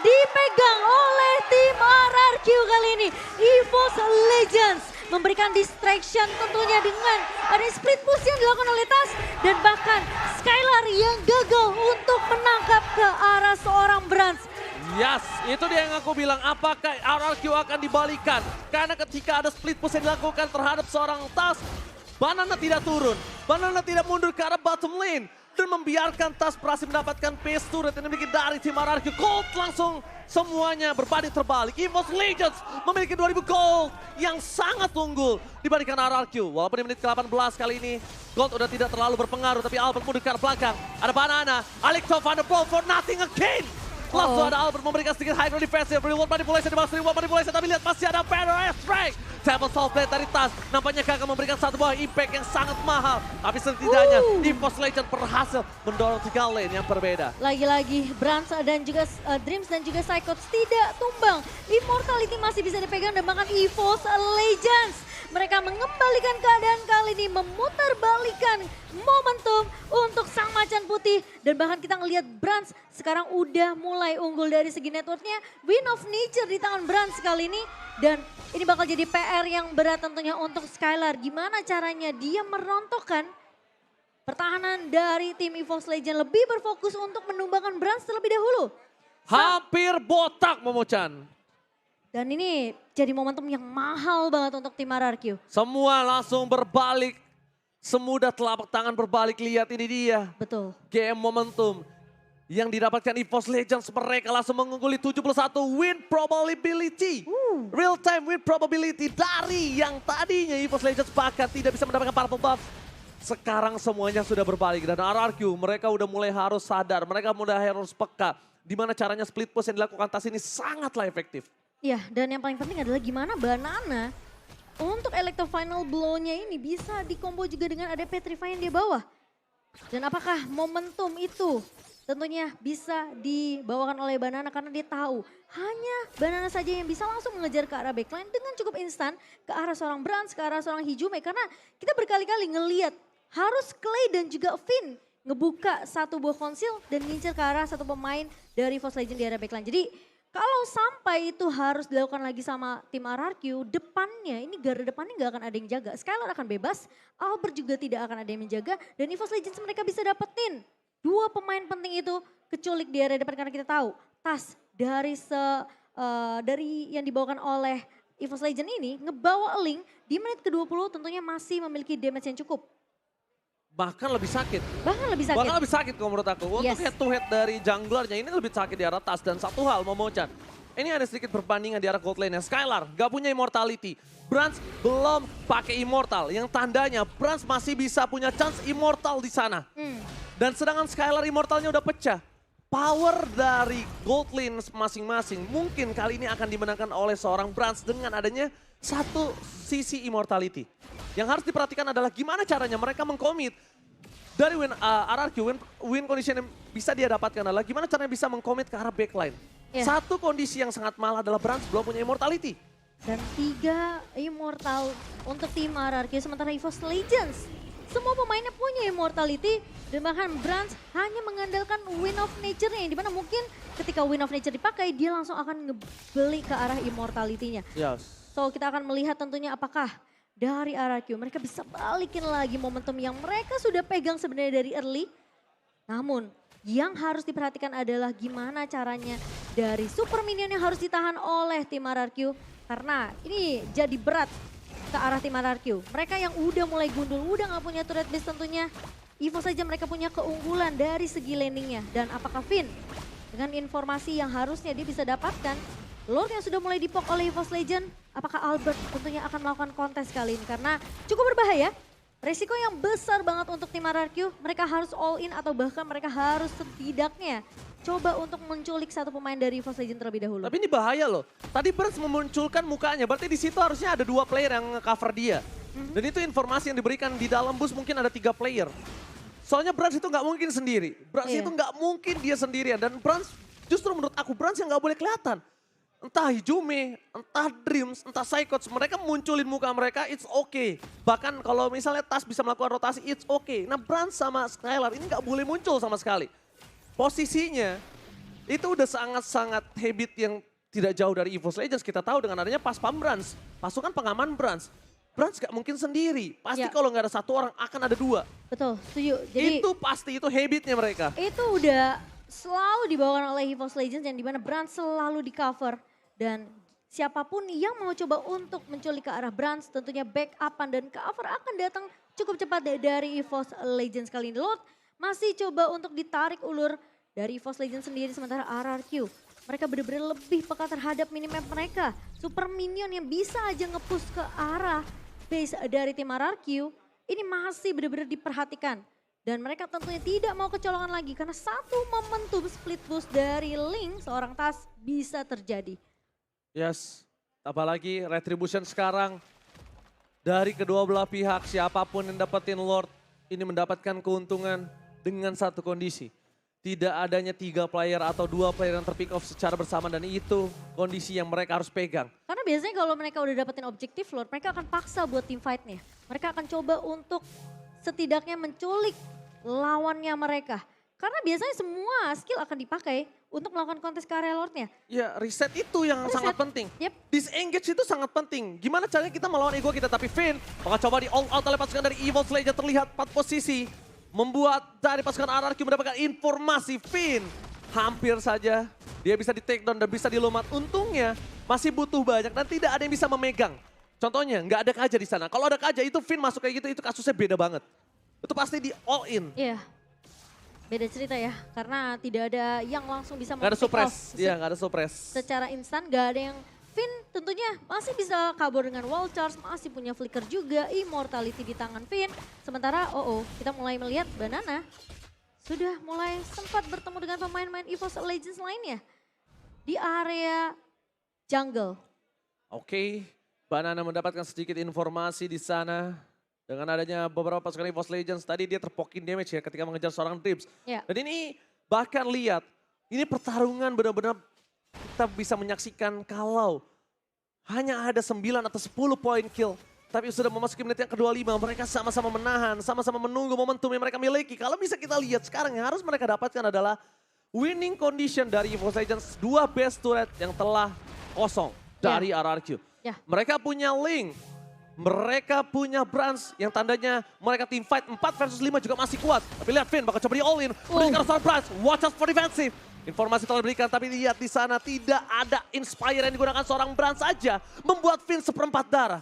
dipegang oleh tim RRQ kali ini. EVOS Legends memberikan distraction tentunya dengan ada split push yang dilakukan oleh Tas. Dan bahkan Skylar yang gagal untuk menangkap ke arah seorang Brands. Yes, itu dia yang aku bilang. Apakah RRQ akan dibalikan? Karena ketika ada split push yang dilakukan terhadap seorang Tas, Banana tidak turun. Banana tidak mundur ke arah bottom lane. Dan membiarkan Tas berhasil mendapatkan pace turret yang dimiliki dari tim RRQ. Gold langsung semuanya berbanding terbalik. EVOS Legends memiliki 2000 gold yang sangat unggul dibandingkan RRQ. Walaupun di menit ke-18 kali ini gold udah tidak terlalu berpengaruh. Tapi Albert mundur ke arah belakang. Ada Banana. Alecto Van der Ball for nothing again. Langsung ada Albert memberikan sedikit high ground defensive. Reward manipulation di bawah reward manipulation. Tapi lihat masih ada Banner strike. Temple Soul Blade dari Tas. Nampaknya gagal memberikan satu buah impact yang sangat mahal. Tapi setidaknya EVOS Legends berhasil mendorong 3 lane yang berbeda. Lagi-lagi Brands dan juga Dreams dan juga Psychots tidak tumbang. Immortality masih bisa dipegang dan bahkan EVOS Legends. Mereka mengembalikan keadaan kali ini, memutarbalikan momentum untuk sang macan putih. Dan bahkan kita ngelihat Brans sekarang udah mulai unggul dari segi networknya. Win of Nature di tangan Brans kali ini. Dan ini bakal jadi PR yang berat tentunya untuk Skylar. Gimana caranya dia merontokkan pertahanan dari tim EVOS Legends, lebih berfokus untuk menumbangkan Brans terlebih dahulu. Hampir botak Momochan. Dan ini jadi momentum yang mahal banget untuk tim RRQ. Semua langsung berbalik. Semudah telapak tangan berbalik, lihat ini dia. Betul. Game momentum yang didapatkan EVOS Legends, mereka langsung mengungguli 71 win probability. Real time win probability dari yang tadinya EVOS Legends bahkan tidak bisa mendapatkan purple buff. Sekarang semuanya sudah berbalik dan RRQ mereka udah mulai harus sadar, mereka udah harus peka. Dimana caranya split push yang dilakukan Tas ini sangatlah efektif. Iya, dan yang paling penting adalah gimana Banana untuk Electro Final Blow-nya ini bisa dikombo juga dengan ada Petrify yang di bawah. Dan apakah momentum itu tentunya bisa dibawakan oleh Banana karena dia tahu hanya Banana saja yang bisa langsung mengejar ke arah backline dengan cukup instan ke arah seorang Brans, ke arah seorang Hijume. Karena kita berkali-kali ngelihat harus Clay dan juga Finn ngebuka satu buah konsil dan ngincer ke arah satu pemain dari EVOS Legends di area backline. Jadi kalau sampai itu harus dilakukan lagi sama tim RRQ, depannya ini garda depannya nggak akan ada yang jaga. Skylar akan bebas, Albert juga tidak akan ada yang menjaga. Dan EVOS Legends mereka bisa dapetin dua pemain penting itu keculik di area depan karena kita tahu Tas dari yang dibawakan oleh EVOS Legends ini ngebawa Link di menit ke-20 tentunya masih memiliki damage yang cukup. Bahkan lebih sakit. Bahkan lebih sakit. Bahkan lebih sakit kalau menurut aku. Untuk head to head dari junglernya ini lebih sakit di arah Tas. Dan satu hal Momochan, ini ada sedikit perbandingan di arah gold lane-nya. Skylar gak punya immortality. Brans belum pakai immortal. Yang tandanya Brans masih bisa punya chance immortal di sana. Dan sedangkan Skylar immortalnya udah pecah. Power dari gold lane masing-masing mungkin kali ini akan dimenangkan oleh seorang Brans dengan adanya satu sisi immortality. Yang harus diperhatikan adalah gimana caranya mereka mengkomit dari RRQ, win condition yang bisa dia dapatkan adalah gimana caranya bisa mengkomit ke arah backline. Satu kondisi yang sangat mahal adalah Brans belum punya immortality. Dan 3 immortal untuk tim RRQ sementara EVOS Legends. Semua pemainnya punya immortality dan bahkan Brans hanya mengandalkan Win of Nature-nya yang dimana mungkin ketika Win of Nature dipakai dia langsung akan ngebeli ke arah immortality-nya. So kita akan melihat tentunya apakah dari RRQ mereka bisa balikin lagi momentum yang mereka sudah pegang sebenarnya dari early. Namun yang harus diperhatikan adalah gimana caranya dari super minion yang harus ditahan oleh tim RRQ. Karena ini jadi berat ke arah tim RRQ. Mereka yang udah mulai gundul, udah gak punya turret base tentunya. EVOS saja mereka punya keunggulan dari segi landingnya. Dan apakah Finn dengan informasi yang harusnya dia bisa dapatkan, Lord yang sudah mulai dipok oleh EVOS Legends, apakah Albert tentunya akan melakukan kontes kali ini? Karena cukup berbahaya, resiko yang besar banget untuk tim RRQ. Mereka harus all in atau bahkan mereka harus setidaknya coba untuk menculik satu pemain dari EVOS Legends terlebih dahulu. Tapi ini bahaya loh. Tadi Brans memunculkan mukanya, berarti di situ harusnya ada 2 player yang nge-cover dia. Dan itu informasi yang diberikan di dalam bus mungkin ada 3 player. Soalnya Brans itu nggak mungkin sendiri. Brans itu nggak mungkin dia sendirian. Dan Brans justru menurut aku Brans yang nggak boleh kelihatan. Entah Hijume, entah Dreams, entah Psychots, mereka munculin muka mereka, it's okay. Bahkan kalau misalnya Tas bisa melakukan rotasi, it's okay. Nah Brans sama Skylar ini nggak boleh muncul sama sekali. Posisinya itu udah sangat-sangat habit yang tidak jauh dari EVOS Legends. Kita tahu dengan adanya pas pam Brans, pasukan pengaman Brans. Brans gak mungkin sendiri, pasti kalau nggak ada 1 orang akan ada 2. Betul, setuju. Jadi itu pasti, itu habitnya mereka. Itu udah selalu dibawakan oleh EVOS Legends yang dimana Brans selalu di cover. Dan siapapun yang mau coba untuk menculik ke arah Brans tentunya backupan dan cover akan datang cukup cepat dari EVOS Legends kali ini. Lord masih coba untuk ditarik ulur dari EVOS Legends sendiri sementara RRQ. Mereka benar-benar lebih peka terhadap minimap mereka. Super minion yang bisa aja nge-push ke arah base dari tim RRQ ini masih benar-benar diperhatikan. Dan mereka tentunya tidak mau kecolongan lagi karena satu momentum split boost dari Link seorang Tas bisa terjadi. Yes, apalagi retribution sekarang dari kedua belah pihak, siapapun yang dapetin Lord ini mendapatkan keuntungan dengan satu kondisi. tidak adanya 3 player atau 2 player yang terpick off secara bersama dan itu kondisi yang mereka harus pegang. Karena biasanya kalau mereka udah dapetin objektif Lord, mereka akan paksa buat team fight-nya. Mereka akan coba untuk setidaknya menculik lawannya mereka. Karena biasanya semua skill akan dipakai untuk melakukan kontes ke area Lord-nya. Ya reset itu yang sangat penting. Yep. Disengage itu sangat penting. Gimana caranya kita melawan ego kita, tapi Finn bakal coba di all out oleh pasukan dari Evil Slayer, terlihat 4 posisi. Membuat dari pasukan RRQ mendapatkan informasi. Finn hampir saja dia bisa di take down dan bisa dilumat. Untungnya masih butuh banyak dan tidak ada yang bisa memegang. Contohnya nggak ada Kaja di sana. Kalau ada Kaja itu Finn masuk kayak gitu itu kasusnya beda banget. Itu pasti di all in. Iya. Beda cerita ya, karena tidak ada yang langsung bisa Gak ada suppress, iya gak ada suppress. Secara instan gak ada yang, Finn tentunya masih bisa kabur dengan wall charge, masih punya flicker juga, immortality di tangan Finn. Sementara kita mulai melihat Banana sudah mulai sempat bertemu dengan pemain-pemain EVOS Legends lainnya di area jungle. Oke, Banana mendapatkan sedikit informasi di sana. Dengan adanya beberapa pasukan EVOS Legends, tadi dia terpokin damage ya ketika mengejar seorang Drips. Yeah. Dan ini bahkan lihat, ini pertarungan benar-benar kita bisa menyaksikan kalau hanya ada 9 atau 10 poin kill. Tapi sudah memasuki menit yang ke-25, mereka sama-sama menahan, sama-sama menunggu momentum yang mereka miliki. Kalau bisa kita lihat sekarang yang harus mereka dapatkan adalah winning condition dari EVOS Legends. 2 base turret yang telah kosong dari RRQ. Yeah. Mereka punya Link. Mereka punya Brans yang tandanya mereka team fight 4 versus 5 juga masih kuat. Tapi lihat Finn bakal coba di all in. Berikan seorang Brans, watch out for defensive. Informasi telah diberikan tapi lihat di sana tidak ada Inspire yang digunakan seorang Brans saja. Membuat Finn seperempat darah.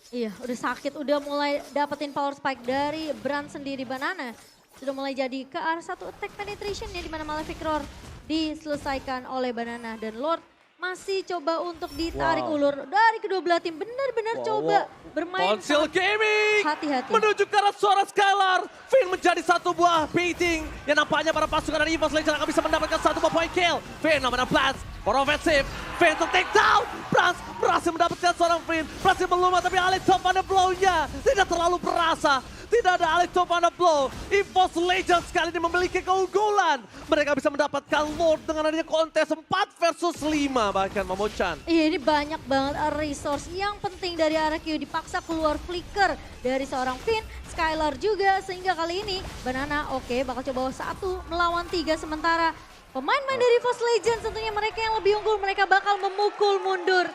Iya udah sakit, udah mulai dapetin power spike dari Brand sendiri. Banana sudah mulai jadi ke arah satu attack penetration ya, di mana Malefic Roar diselesaikan oleh Banana. Dan Lord masih coba untuk ditarik ulur dari kedua belah tim. Benar-benar coba bermain. Ponsil Gaming hati-hati menuju ke arah suara Skylar. Finn menjadi satu buah baiting yang nampaknya para pasukan dari EVOS Legends akan bisa mendapatkan satu buah point kill. Finn namanya Blast for offensive. Finn to take down. Brans berhasil mendapatkan seorang Finn. Berhasil melumat tapi Alex top pada blow-nya tidak terlalu berasa. Tidak ada Alex top pada blow. EVOS Legends kali ini memiliki keunggulan. Mereka bisa mendapatkan Lord dengan adanya kontes 4 versus 5 bahkan Momochan. Iya ini banyak banget resource yang penting dari RRQ. Dipaksa keluar flicker dari seorang Finn, Skylar juga. Sehingga kali ini Banana bakal coba 1 melawan 3. Sementara pemain-pemain dari EVOS Legends tentunya mereka yang lebih unggul. Mereka bakal memukul mundur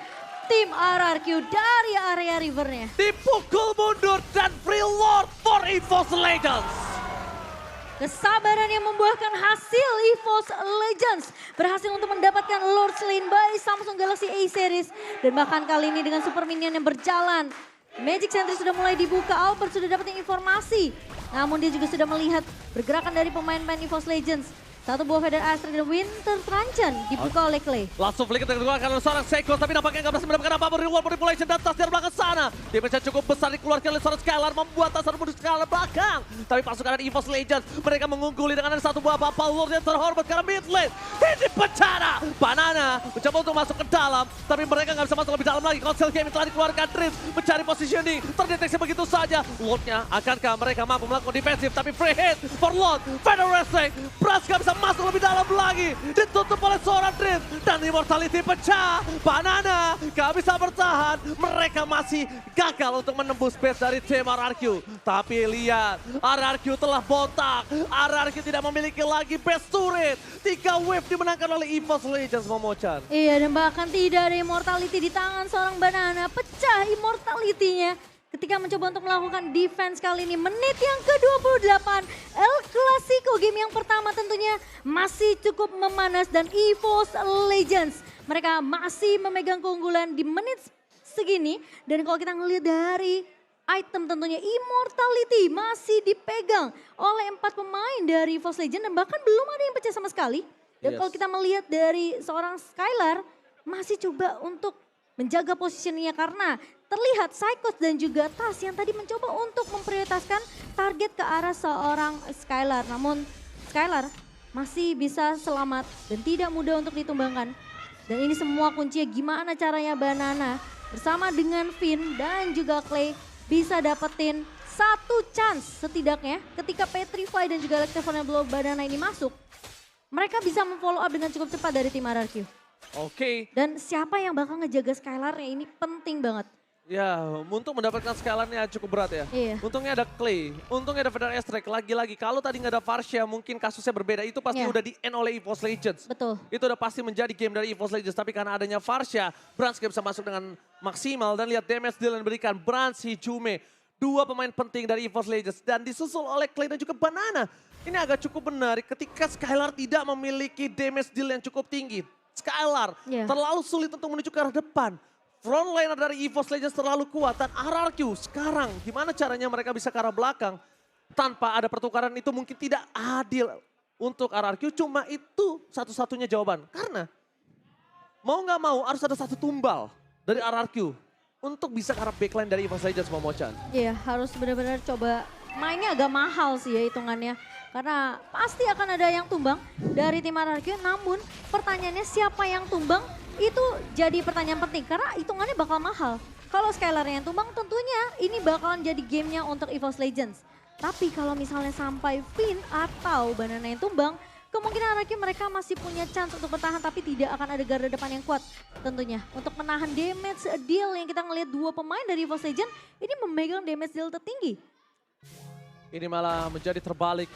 tim RRQ dari area rivernya. Dipukul mundur dan free Lord for EVOS Legends. Kesabaran yang membuahkan hasil. EVOS Legends berhasil untuk mendapatkan Lord Slain by Samsung Galaxy A Series. Dan bahkan kali ini dengan super minion yang berjalan, Magic Sentry sudah mulai dibuka. Albert sudah dapetin informasi. Namun dia juga sudah melihat pergerakan dari pemain-pemain EVOS Legends. Satu buah Feather Astra dan Winter Truncheon dibuka oleh Clay. Langsung flicker dikeluarkan oleh seorang Seiko, tapi nampaknya nggak berhasil mendapatkan apa-apa. Reward manipulation dan tas dari belakang sana. Damage cukup besar dikeluarkan oleh seorang Skylar, membuat tas menuju Skylar belakang. Tapi pasukan dari EVOS Legends, mereka mengungguli dengan ada satu buah Bapak Lord yang terhormat karena mid lane. Ini bencana. Banana mencoba untuk masuk ke dalam, tapi mereka nggak bisa masuk lebih dalam lagi. Console Gaming telah dikeluarkan Drift, mencari positioning, terdeteksi begitu saja. Lordnya, akankah mereka mampu melakukan defensif, tapi free hit for Lord. Final Wrestling, Brass nggak bisa masuk lebih dalam lagi, ditutup oleh seorang Drift dan immortality pecah. Banana gak bisa bertahan, mereka masih gagal untuk menembus base dari tim RRQ. Tapi lihat, RRQ telah botak, RRQ tidak memiliki lagi base turret. 3 wave dimenangkan oleh EVOS Legends, Momochan. Iya dan bahkan tidak ada immortality di tangan seorang Banana, pecah immortality-nya. Ketika mencoba untuk melakukan defense kali ini, menit yang ke-28, El Clasico game yang pertama tentunya masih cukup memanas dan EVOS Legends. Mereka masih memegang keunggulan di menit segini. Dan kalau kita ngelihat dari item tentunya immortality masih dipegang oleh 4 pemain dari EVOS Legends dan bahkan belum ada yang pecah sama sekali. Dan kalau kita melihat dari seorang Skylar masih coba untuk menjaga posisinya karena terlihat Psychos dan juga Tas yang tadi mencoba untuk memprioritaskan target ke arah seorang Skylar. Namun Skylar masih bisa selamat dan tidak mudah untuk ditumbangkan. Dan ini semua kuncinya gimana caranya Banana bersama dengan Finn dan juga Clay bisa dapetin satu chance setidaknya ketika Petrify dan juga Electrified Blow Banana ini masuk. mereka bisa memfollow up dengan cukup cepat dari tim RRQ. Oke. Dan siapa yang bakal ngejaga Skylar-nya ini penting banget. Ya, untuk mendapatkan scalarnya cukup berat ya. Iya. Untungnya ada Clay, untungnya ada Feder Estrek. Lagi-lagi, kalau tadi nggak ada Varsha mungkin kasusnya berbeda. Itu pasti Iya. udah di-end oleh EVOS Legends. Betul. Itu udah pasti menjadi game dari EVOS Legends. Tapi karena adanya Varsha, Brans gak bisa masuk dengan maksimal. Dan lihat damage deal yang diberikan Brans, Hijume. Dua pemain penting dari EVOS Legends. Dan disusul oleh Clay dan juga Banana. Ini agak cukup menarik ketika Skylar tidak memiliki damage deal yang cukup tinggi. Skylar Iya. terlalu sulit untuk menuju ke arah depan. Frontliner dari EVOS Legends terlalu kuat dan RRQ sekarang gimana caranya mereka bisa ke arah belakang tanpa ada pertukaran itu mungkin tidak adil untuk RRQ, cuma itu satu-satunya jawaban. Karena mau nggak mau harus ada satu tumbal dari RRQ untuk bisa ke arah backline dari EVOS Legends Momochan. Iya, harus benar-benar coba mainnya agak mahal sih ya hitungannya. Karena pasti akan ada yang tumbang dari tim RRQ, namun pertanyaannya siapa yang tumbang? Itu jadi pertanyaan penting karena hitungannya bakal mahal. Kalau Skylar yang tumbang tentunya ini bakalan jadi gamenya untuk EVOS Legends. Tapi kalau misalnya sampai Finn atau Banana yang tumbang, kemungkinan RRQ mereka masih punya chance untuk bertahan tapi tidak akan ada garda depan yang kuat tentunya. Untuk menahan damage deal yang kita ngelihat dua pemain dari EVOS Legends ini memegang damage deal tertinggi. Ini malah menjadi terbalik.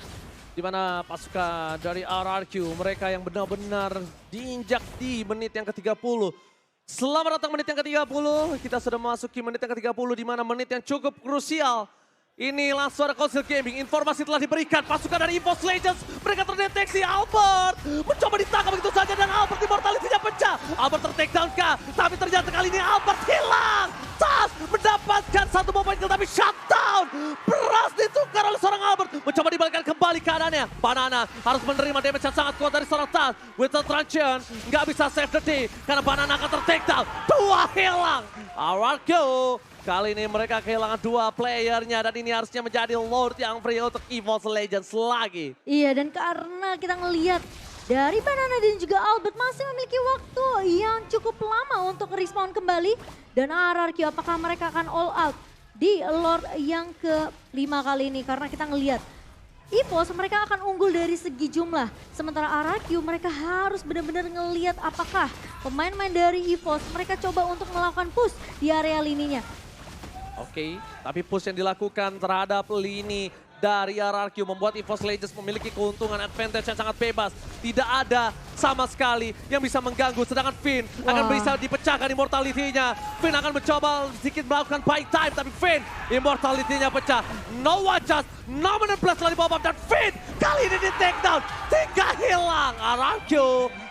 Di mana pasukan dari RRQ, mereka yang benar-benar diinjak di menit yang ke-30. Selamat datang menit yang ke-30, kita sudah memasuki menit yang ke-30 di mana menit yang cukup krusial. Inilah suara Council Gaming, informasi telah diberikan pasukan dari EVOS Legends. Mereka terdeteksi, Albert mencoba ditangkap begitu saja dan Albert immortality-nya pecah. Albert ter-takedown kah? Tapi ternyata kali ini Albert hilang. Tas mendapatkan satu mobile kill tapi shutdown. Beras ditukar oleh seorang Albert. Mencoba dibalikkan kembali keadaannya. Banana harus menerima damage yang sangat kuat dari seorang Tas. With the truncheon, nggak bisa save the day. Karena Banana akan ter-takedown. Dua hilang. RRQ. Kali ini mereka kehilangan dua playernya dan ini harusnya menjadi Lord yang free untuk EVOS Legends lagi. Iya, dan karena kita ngelihat dari Banana dan juga Albert masih memiliki waktu yang cukup lama untuk respawn kembali. Dan RRQ apakah mereka akan all out di Lord yang ke-5 kali ini. Karena kita ngelihat EVOS mereka akan unggul dari segi jumlah. Sementara RRQ mereka harus benar-benar ngelihat apakah pemain-pemain dari EVOS mereka coba untuk melakukan push di area lininya. Oke, tapi push yang dilakukan terhadap lini dari RRQ membuat EVOS Legends memiliki keuntungan advantage yang sangat bebas. Tidak ada sama sekali yang bisa mengganggu, sedangkan Finn akan bisa dipecahkan immortality-nya. Finn akan mencoba sedikit melakukan buy time, tapi Finn immortality-nya pecah. No one just, no minute plus lagi bawah dan Finn kali ini di take down. 3 hilang, RRQ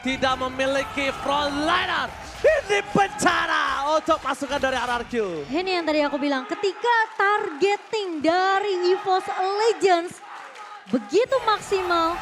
tidak memiliki frontliner. Ini bencana untuk pasukan dari RRQ. Ini yang tadi aku bilang, ketika targeting dari EVOS Legends begitu maksimal,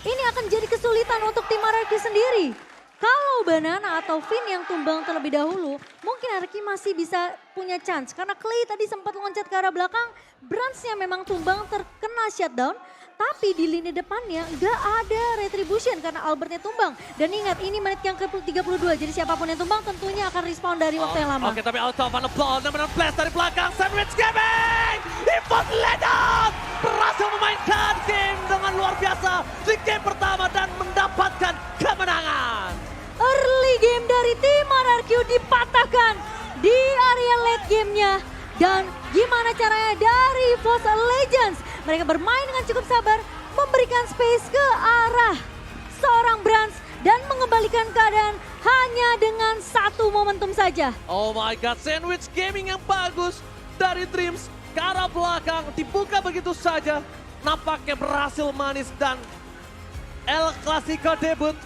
ini akan jadi kesulitan untuk tim RRQ sendiri. Kalau Banana atau Finn yang tumbang terlebih dahulu, mungkin RRQ masih bisa punya chance. Karena Clay tadi sempat loncat ke arah belakang, Brans-nya memang tumbang terkena shutdown. Tapi di lini depannya nggak ada retribution karena Albertnya tumbang. Dan ingat ini menit yang ke-32, jadi siapapun yang tumbang tentunya akan respawn dari waktu yang lama. Oke, tapi out of the ball, benar blast dari belakang, Sandwich Gaming! EVOS Legends berhasil memainkan game dengan luar biasa di game pertama dan mendapatkan kemenangan. Early game dari tim RRQ dipatahkan di area late gamenya. Dan gimana caranya dari EVOS Legends? Mereka bermain dengan cukup sabar, memberikan space ke arah seorang Brans dan mengembalikan keadaan hanya dengan satu momentum saja. Oh my god, Sandwich Gaming yang bagus dari Dreams ke arah belakang, dibuka begitu saja. Nampaknya berhasil manis dan El Clasico debut